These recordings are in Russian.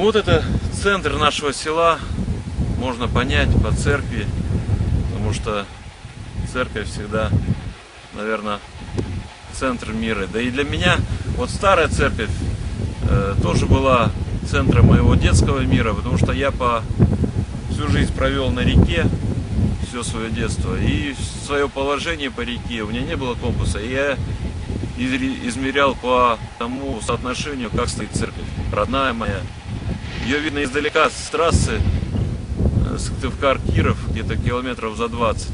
Вот это центр нашего села, можно понять по церкви, потому что церковь всегда, наверное, центр мира. Да и для меня вот старая церковь тоже была центром моего детского мира, потому что я всю жизнь провел на реке, все свое детство, и свое положение по реке, у меня не было компаса, и я измеряал по тому соотношению, как стоит церковь, родная моя. Ее видно издалека с трассы Сыктывкар-Киров, где-то километров за 20.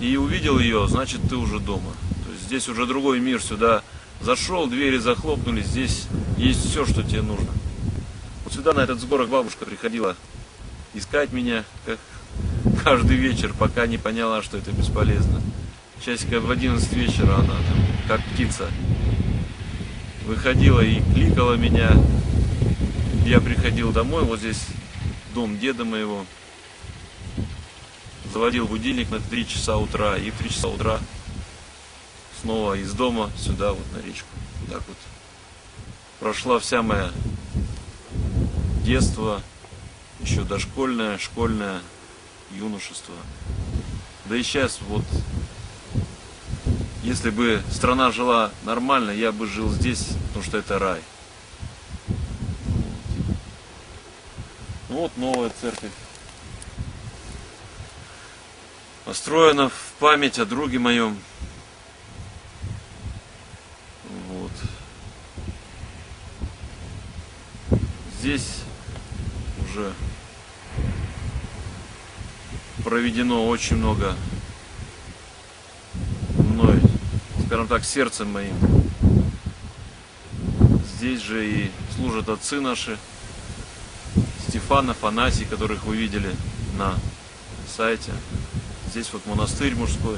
И увидел ее, значит, ты уже дома. То есть здесь уже другой мир, сюда зашел, двери захлопнулись, здесь есть все, что тебе нужно. Вот сюда на этот сборок бабушка приходила искать меня, как каждый вечер, пока не поняла, что это бесполезно. Часиков в 11 вечера она там, как птица, выходила и кликала меня. Я приходил домой, вот здесь дом деда моего, заводил будильник на 3 часа утра, и в 3 часа утра снова из дома сюда, вот на речку. Так вот прошла вся моя детство, еще дошкольное, школьное, юношество. Да и сейчас вот, если бы страна жила нормально, я бы жил здесь, потому что это рай. Вот новая церковь. Построена в память о друге моем. Вот. Здесь уже проведено очень много мной, скажем так, сердцем моим. Здесь же и служат отцы наши, Стефан, Афанасий, которых вы видели на сайте. Здесь вот монастырь мужской.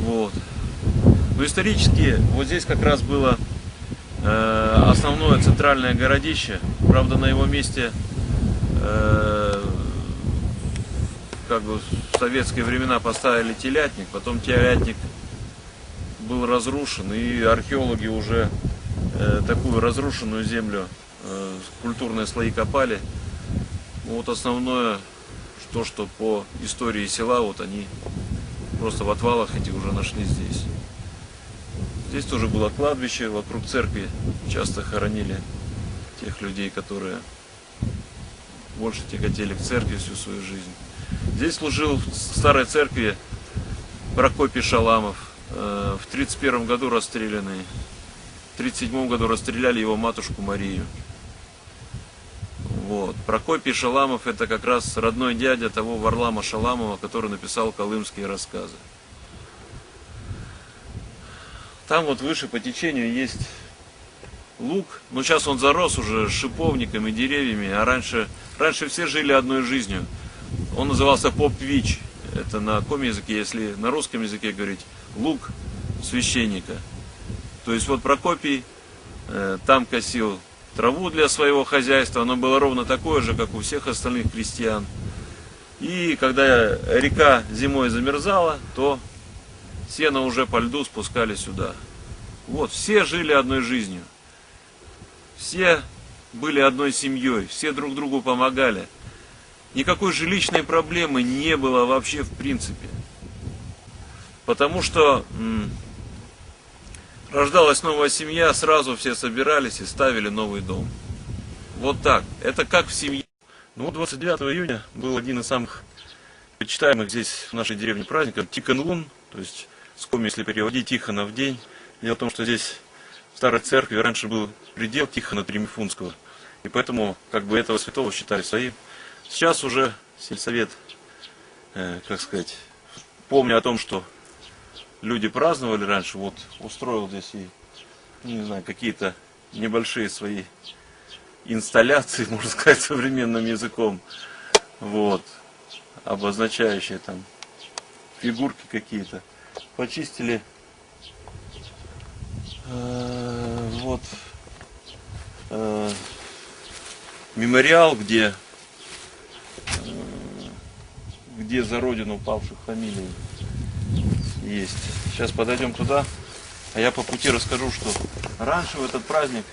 Вот. Но исторически вот здесь как раз было основное центральное городище. Правда, на его месте как бы в советские времена поставили телятник, потом телятник был разрушен, и археологи уже такую разрушенную землю, культурные слои копали. Вот основное, то, что по истории села, вот они просто в отвалах этих уже нашли здесь. Здесь тоже было кладбище, вокруг церкви часто хоронили тех людей, которые больше тяготели к церкви всю свою жизнь. Здесь служил в старой церкви Прокопий Шаламов, в 1931 году расстрелянный. В 1937 году расстреляли его матушку Марию. Вот. Прокопий Шаламов — это как раз родной дядя того Варлама Шаламова, который написал колымские рассказы. Там вот выше по течению есть луг, но сейчас он зарос уже шиповниками, деревьями, а раньше все жили одной жизнью. Он назывался Попвич, это на каком языке, если на русском языке говорить, луг священника. То есть вот Прокопий там косил траву для своего хозяйства, оно было ровно такое же, как у всех остальных крестьян. И когда река зимой замерзала, то сено уже по льду спускали сюда. Вот, все жили одной жизнью. Все были одной семьей, все друг другу помогали. Никакой жилищной проблемы не было вообще в принципе. Потому что рождалась новая семья, сразу все собирались и ставили новый дом. Вот так. Это как в семье. Ну вот 29 июня был один из самых почитаемых здесь в нашей деревне праздников — Тихон Лун, то есть с коми, если переводить, Тихонов день. Дело в том, что здесь в старой церкви раньше был предел Тихона Тремифунского, и поэтому как бы этого святого считали своим. Сейчас уже сельсовет, как сказать, помня о том, что люди праздновали раньше, вот устроил здесь и, не знаю, какие-то небольшие свои инсталляции, можно сказать, современным языком, вот, обозначающие там фигурки какие-то. Почистили вот мемориал, где за родину павших фамилий есть. Сейчас подойдем туда, а я по пути расскажу, что раньше в этот праздник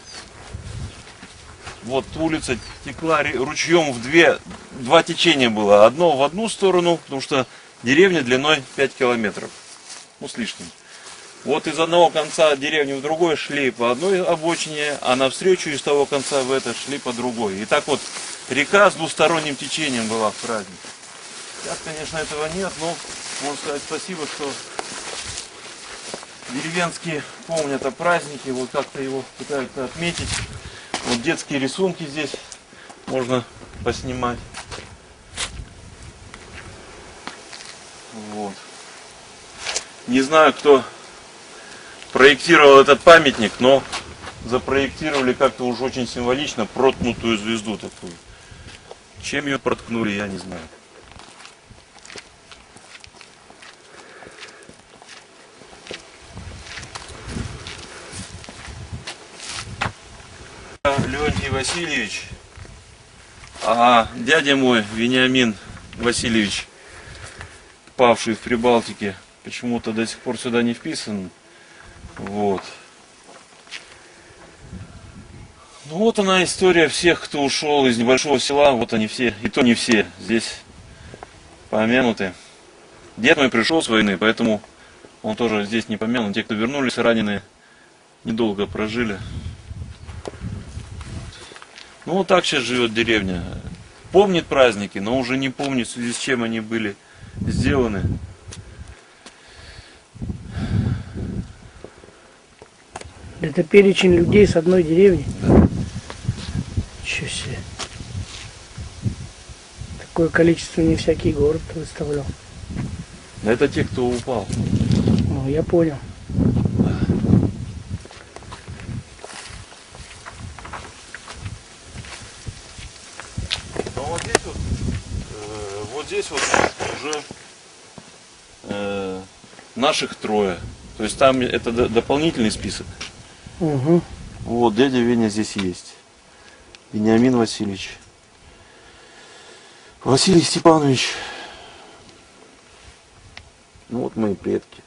Вот улица текла ручьем в два течения было. Одно в одну сторону, потому что деревня длиной 5 километров. Ну, с лишним. Вот из одного конца деревни в другой шли по одной обочине, а навстречу из того конца в это шли по другой. И так вот река с двусторонним течением была в праздник. Сейчас, конечно, этого нет, но можно сказать спасибо, что деревенские помнят о празднике, вот как-то его пытаются отметить. Вот детские рисунки здесь можно поснимать. Вот. Не знаю, кто проектировал этот памятник, но запроектировали как-то уж очень символично проткнутую звезду такую. Чем ее проткнули, я не знаю. Леонтий Васильевич, а дядя мой Вениамин Васильевич, павший в Прибалтике, почему-то до сих пор сюда не вписан. Вот. Ну вот она история всех, кто ушел из небольшого села. Вот они все, и то не все, здесь помянуты. Дед мой пришел с войны, поэтому он тоже здесь не помянут. Те, кто вернулись раненые, недолго прожили. Ну вот так сейчас живет деревня. Помнит праздники, но уже не помнит, в связи с чем они были сделаны. Это перечень людей с одной деревни. Да. Ничего себе. Такое количество не всякий город выставлял. Это те, кто упал. Ну, я понял. Но вот здесь вот уже наших трое. То есть там это дополнительный список. Угу. Вот дядя Веня здесь есть. Вениамин Васильевич. Василий Степанович. Ну вот мои предки.